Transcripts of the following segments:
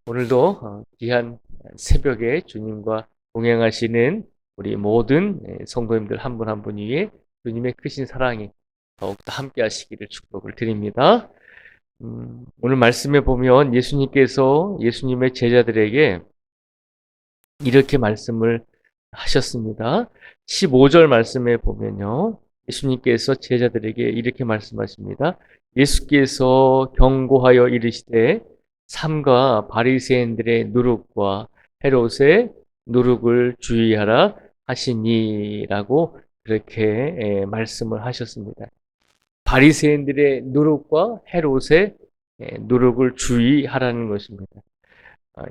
오늘도 귀한 새벽에 주님과 동행하시는 우리 모든 성도님들 한 분 한 분 위에 주님의 크신 사랑이 더욱더 함께 하시기를 축복을 드립니다. 오늘 말씀에 보면 예수님께서 예수님의 제자들에게 이렇게 말씀을 하셨습니다. 15절 말씀에 보면요. 예수님께서 제자들에게 이렇게 말씀하십니다. 예수께서 경고하여 이르시되 삼가 바리새인들의 누룩과 헤롯의 누룩을 주의하라 하시니라고 그렇게 말씀을 하셨습니다. 바리새인들의 누룩과 헤롯의 누룩을 주의하라는 것입니다.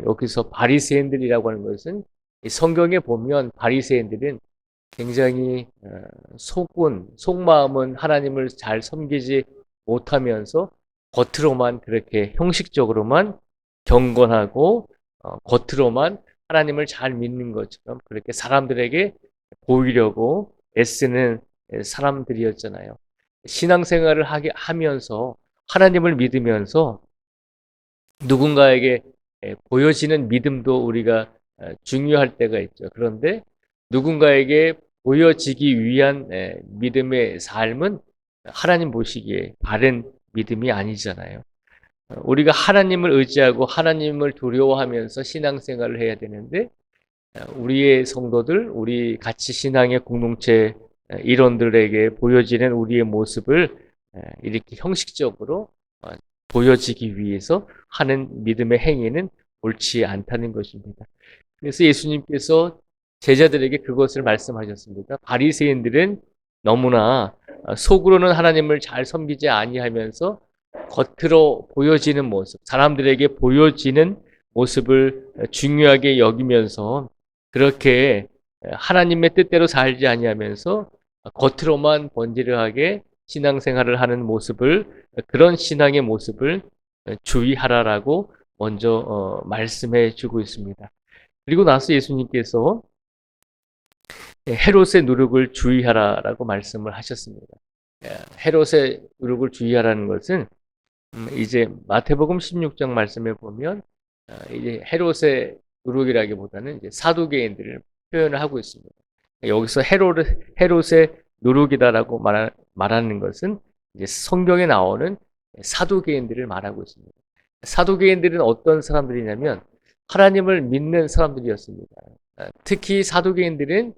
여기서 바리새인들이라고 하는 것은 성경에 보면 바리새인들은 굉장히 속마음은 하나님을 잘 섬기지 못하면서 겉으로만 그렇게 형식적으로만 경건하고 겉으로만 하나님을 잘 믿는 것처럼 그렇게 사람들에게 보이려고 애쓰는 사람들이었잖아요. 신앙생활을 하면서 하나님을 믿으면서 누군가에게 보여지는 믿음도 우리가 중요할 때가 있죠. 그런데 누군가에게 보여지기 위한 믿음의 삶은 하나님 보시기에 바른 믿음이 아니잖아요. 우리가 하나님을 의지하고 하나님을 두려워하면서 신앙생활을 해야 되는데 우리의 성도들, 우리 같이 신앙의 공동체 일원들에게 보여지는 우리의 모습을 이렇게 형식적으로 보여지기 위해서 하는 믿음의 행위는 옳지 않다는 것입니다. 그래서 예수님께서 제자들에게 그것을 말씀하셨습니다. 바리새인들은 너무나 속으로는 하나님을 잘 섬기지 아니하면서 겉으로 보여지는 모습, 사람들에게 보여지는 모습을 중요하게 여기면서 그렇게 하나님의 뜻대로 살지 아니하면서 겉으로만 번지르하게 신앙생활을 하는 모습을, 그런 신앙의 모습을 주의하라라고 먼저 말씀해 주고 있습니다. 그리고 나서 예수님께서 헤롯의 누룩을 주의하라라고 말씀을 하셨습니다. 헤롯의 누룩을 주의하라는 것은 이제 마태복음 16장 말씀에 보면 이제 헤롯의 누룩이라기보다는 이제 사두개인들을 표현을 하고 있습니다. 여기서 헤롯의 누룩이다라고 말하는 것은 이제 성경에 나오는 사두개인들을 말하고 있습니다. 사두개인들은 어떤 사람들이냐면 하나님을 믿는 사람들이었습니다. 특히 사두개인들은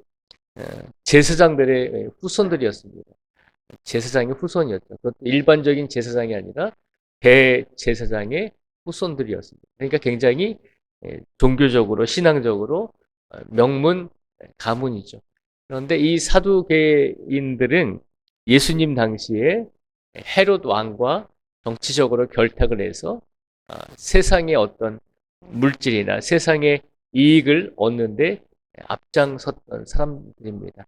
제사장들의 후손들이었습니다. 제사장의 후손이었죠. 그것도 일반적인 제사장이 아니라 대제사장의 후손들이었습니다. 그러니까 굉장히 종교적으로 신앙적으로 명문 가문이죠. 그런데 이 사두개인들은 예수님 당시에 헤롯 왕과 정치적으로 결탁을 해서 세상의 어떤 물질이나 세상의 이익을 얻는데 앞장섰던 사람들입니다.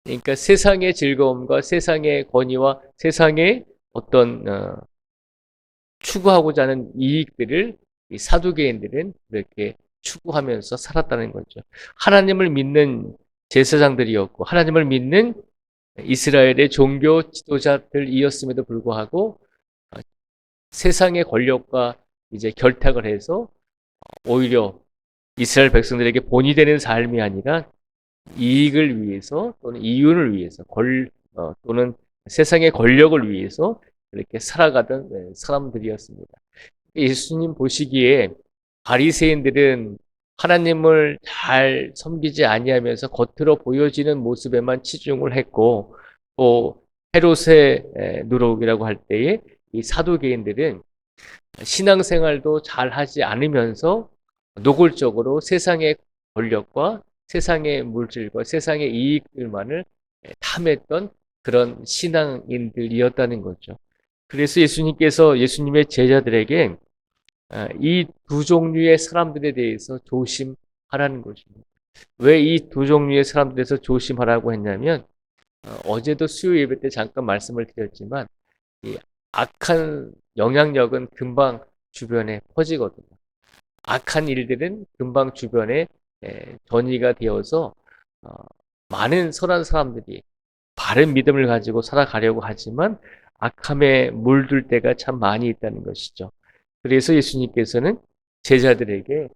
그러니까 세상의 즐거움과 세상의 권위와 세상의 어떤 추구하고자 하는 이익들을 이 사두개인들은 그렇게 추구하면서 살았다는 거죠. 하나님을 믿는 제사장들이었고 하나님을 믿는 이스라엘의 종교 지도자들이었음에도 불구하고 세상의 권력과 이제 결탁을 해서 오히려 이스라엘 백성들에게 본이 되는 삶이 아니라 이익을 위해서 또는 이윤을 위해서 또는 세상의 권력을 위해서 이렇게 살아가던 사람들이었습니다. 예수님 보시기에 바리새인들은 하나님을 잘 섬기지 아니하면서 겉으로 보여지는 모습에만 치중을 했고 또 헤롯의 누룩이라고 할 때에 이 사두개인들은 신앙생활도 잘 하지 않으면서 노골적으로 세상의 권력과 세상의 물질과 세상의 이익들만을 탐했던 그런 신앙인들이었다는 거죠. 그래서 예수님께서 예수님의 제자들에게 이 두 종류의 사람들에 대해서 조심하라는 것입니다. 왜 이 두 종류의 사람들에서 조심하라고 했냐면 어제도 수요 예배 때 잠깐 말씀을 드렸지만 이 악한 영향력은 금방 주변에 퍼지거든요. 악한 일들은 금방 주변에 전이가 되어서 어, 많은 선한 사람들이 바른 믿음을 가지고 살아가려고 하지만 악함에 물들 때가 참 많이 있다는 것이죠. 그래서 예수님께서는 제자들에게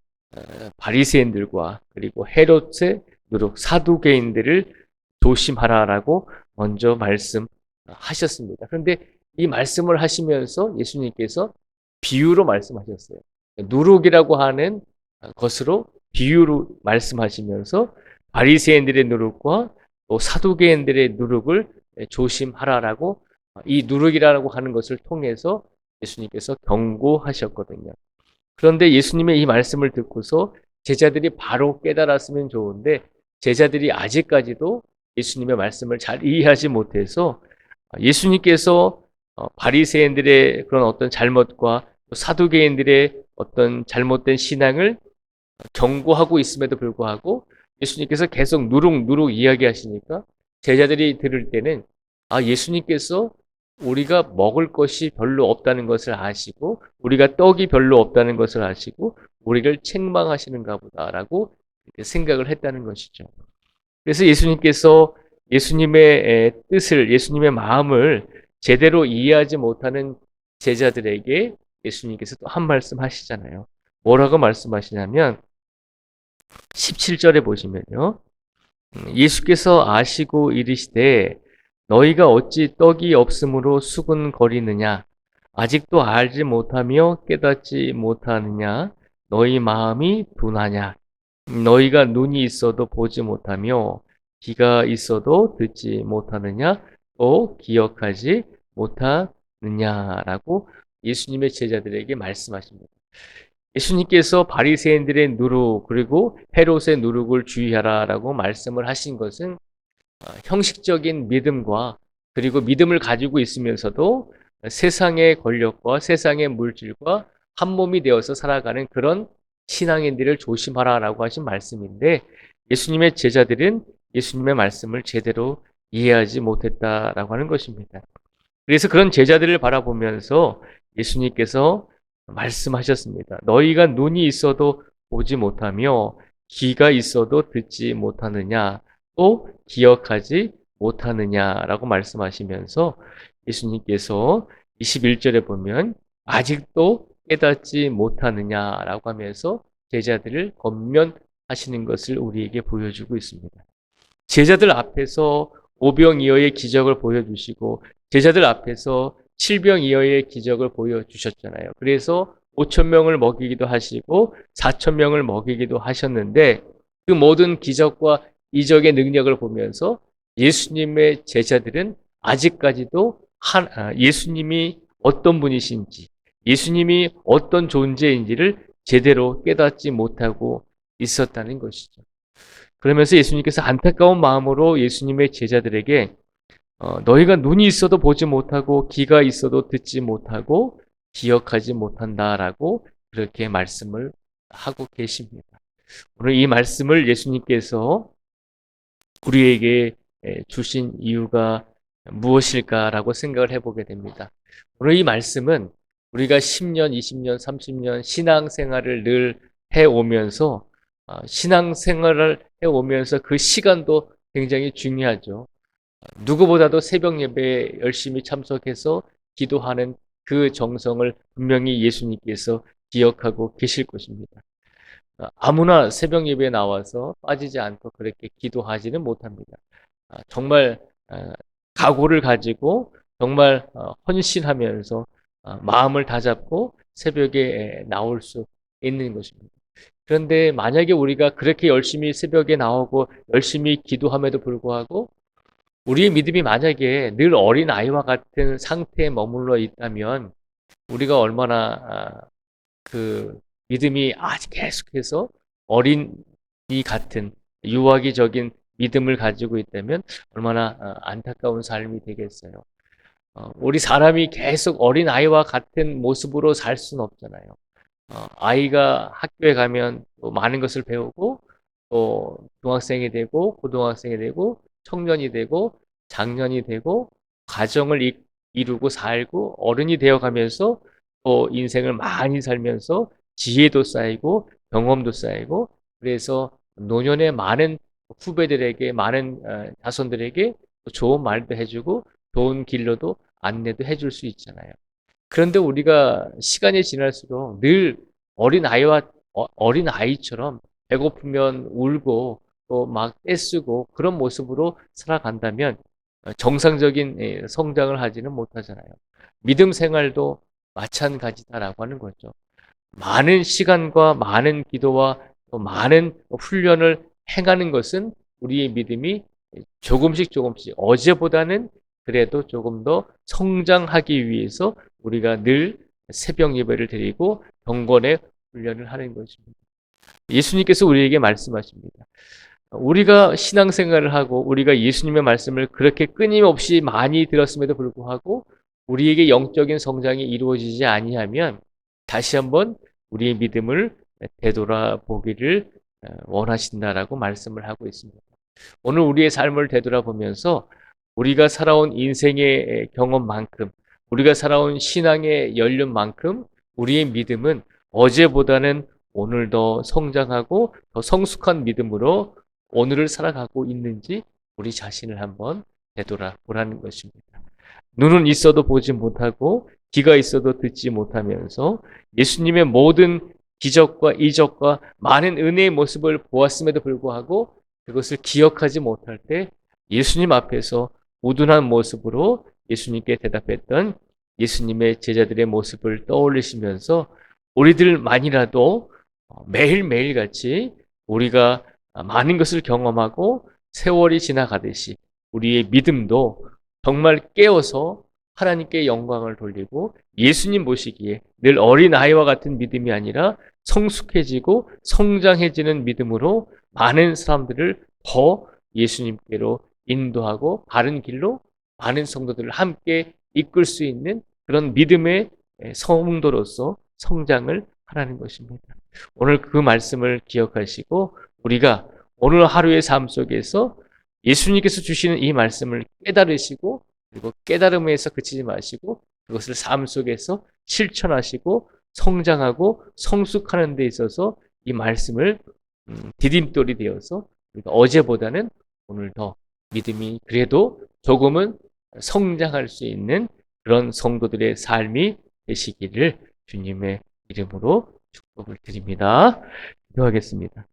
바리새인들과 그리고 헤롯의 누룩 사두개인들을 조심하라라고 먼저 말씀하셨습니다. 그런데 이 말씀을 하시면서 예수님께서 비유로 말씀하셨어요. 누룩이라고 하는 것으로 비유로 말씀하시면서 바리새인들의 누룩과 또 사두개인들의 누룩을 조심하라라고 이 누룩이라고 하는 것을 통해서 예수님께서 경고하셨거든요. 그런데 예수님의 이 말씀을 듣고서 제자들이 바로 깨달았으면 좋은데 제자들이 아직까지도 예수님의 말씀을 잘 이해하지 못해서 예수님께서 바리새인들의 그런 어떤 잘못과 사두개인들의 어떤 잘못된 신앙을 경고하고 있음에도 불구하고 예수님께서 계속 누룩누룩 이야기하시니까 제자들이 들을 때는 예수님께서 우리가 먹을 것이 별로 없다는 것을 아시고 우리가 떡이 별로 없다는 것을 아시고 우리를 책망하시는가 보다라고 생각을 했다는 것이죠. 그래서 예수님께서 예수님의 뜻을 예수님의 마음을 제대로 이해하지 못하는 제자들에게 예수님께서 또 한 말씀 하시잖아요. 뭐라고 말씀하시냐면 17절에 보시면요. 예수께서 아시고 이르시되 너희가 어찌 떡이 없으므로 수군거리느냐 아직도 알지 못하며 깨닫지 못하느냐 너희 마음이 둔하냐 너희가 눈이 있어도 보지 못하며 귀가 있어도 듣지 못하느냐 또 기억하지 못하느냐라고 예수님의 제자들에게 말씀하십니다. 예수님께서 바리새인들의 누룩 그리고 헤롯의 누룩을 주의하라라고 말씀을 하신 것은 형식적인 믿음과 그리고 믿음을 가지고 있으면서도 세상의 권력과 세상의 물질과 한 몸이 되어서 살아가는 그런 신앙인들을 조심하라라고 하신 말씀인데 예수님의 제자들은 예수님의 말씀을 제대로 이해하지 못했다라고 하는 것입니다. 그래서 그런 제자들을 바라보면서 예수님께서 말씀하셨습니다. 너희가 눈이 있어도 보지 못하며 귀가 있어도 듣지 못하느냐 또 기억하지 못하느냐라고 말씀하시면서 예수님께서 21절에 보면 아직도 깨닫지 못하느냐라고 하면서 제자들을 권면하시는 것을 우리에게 보여주고 있습니다. 제자들 앞에서 오병이어의 기적을 보여주시고 제자들 앞에서 칠병이어의 기적을 보여주셨잖아요. 그래서 5,000명을 먹이기도 하시고 4,000명을 먹이기도 하셨는데 그 모든 기적과 이적의 능력을 보면서 예수님의 제자들은 아직까지도 예수님이 어떤 분이신지 예수님이 어떤 존재인지를 제대로 깨닫지 못하고 있었다는 것이죠. 그러면서 예수님께서 안타까운 마음으로 예수님의 제자들에게 너희가 눈이 있어도 보지 못하고 귀가 있어도 듣지 못하고 기억하지 못한다라고 그렇게 말씀을 하고 계십니다. 오늘 이 말씀을 예수님께서 우리에게 주신 이유가 무엇일까라고 생각을 해보게 됩니다. 오늘 이 말씀은 우리가 10년, 20년, 30년 신앙생활을 늘 해오면서 신앙생활을 해오면서 그 시간도 굉장히 중요하죠. 누구보다도 새벽 예배에 열심히 참석해서 기도하는 그 정성을 분명히 예수님께서 기억하고 계실 것입니다. 아무나 새벽 예배에 나와서 빠지지 않고 그렇게 기도하지는 못합니다. 정말 각오를 가지고 정말 헌신하면서 마음을 다잡고 새벽에 나올 수 있는 것입니다. 그런데 만약에 우리가 그렇게 열심히 새벽에 나오고 열심히 기도함에도 불구하고 우리의 믿음이 만약에 늘 어린 아이와 같은 상태에 머물러 있다면 우리가 얼마나 그 믿음이 아직 계속해서 어린이 같은 유아기적인 믿음을 가지고 있다면 얼마나 안타까운 삶이 되겠어요. 우리 사람이 계속 어린 아이와 같은 모습으로 살 수는 없잖아요. 아이가 학교에 가면 또 많은 것을 배우고 또 중학생이 되고 고등학생이 되고 청년이 되고 장년이 되고 가정을 이루고 살고 어른이 되어가면서 또 인생을 많이 살면서 지혜도 쌓이고 경험도 쌓이고 그래서 노년의 많은 후배들에게 많은 자손들에게 좋은 말도 해주고 좋은 길로도 안내도 해줄 수 있잖아요. 그런데 우리가 시간이 지날수록 늘 어린 아이처럼 배고프면 울고 또 막 떼쓰고 그런 모습으로 살아간다면 정상적인 성장을 하지는 못하잖아요. 믿음 생활도 마찬가지다라고 하는 거죠. 많은 시간과 많은 기도와 또 많은 훈련을 행하는 것은 우리의 믿음이 조금씩 어제보다는 그래도 조금 더 성장하기 위해서 우리가 늘 새벽 예배를 드리고 경건의 훈련을 하는 것입니다. 예수님께서 우리에게 말씀하십니다. 우리가 신앙생활을 하고 우리가 예수님의 말씀을 그렇게 끊임없이 많이 들었음에도 불구하고 우리에게 영적인 성장이 이루어지지 아니하면 다시 한번 우리의 믿음을 되돌아보기를 원하신다라고 말씀을 하고 있습니다. 오늘 우리의 삶을 되돌아보면서 우리가 살아온 인생의 경험만큼, 우리가 살아온 신앙의 연륜만큼 우리의 믿음은 어제보다는 오늘 더 성장하고 더 성숙한 믿음으로 오늘을 살아가고 있는지 우리 자신을 한번 되돌아보라는 것입니다. 눈은 있어도 보지 못하고 귀가 있어도 듣지 못하면서 예수님의 모든 기적과 이적과 많은 은혜의 모습을 보았음에도 불구하고 그것을 기억하지 못할 때 예수님 앞에서 우둔한 모습으로 예수님께 대답했던 예수님의 제자들의 모습을 떠올리시면서 우리들만이라도 매일매일 같이 우리가 많은 것을 경험하고 세월이 지나가듯이 우리의 믿음도 정말 깨어서 하나님께 영광을 돌리고 예수님 보시기에 늘 어린아이와 같은 믿음이 아니라 성숙해지고 성장해지는 믿음으로 많은 사람들을 더 예수님께로 인도하고 바른 길로 많은 성도들을 함께 이끌 수 있는 그런 믿음의 성도로서 성장을 하라는 것입니다. 오늘 그 말씀을 기억하시고 우리가 오늘 하루의 삶 속에서 예수님께서 주시는 이 말씀을 깨달으시고 그리고 깨달음에서 그치지 마시고 그것을 삶 속에서 실천하시고 성장하고 성숙하는 데 있어서 이 말씀을 디딤돌이 되어서 우리가 어제보다는 오늘 더 믿음이 그래도 조금은 성장할 수 있는 그런 성도들의 삶이 되시기를 주님의 이름으로 축복을 드립니다. 기도하겠습니다.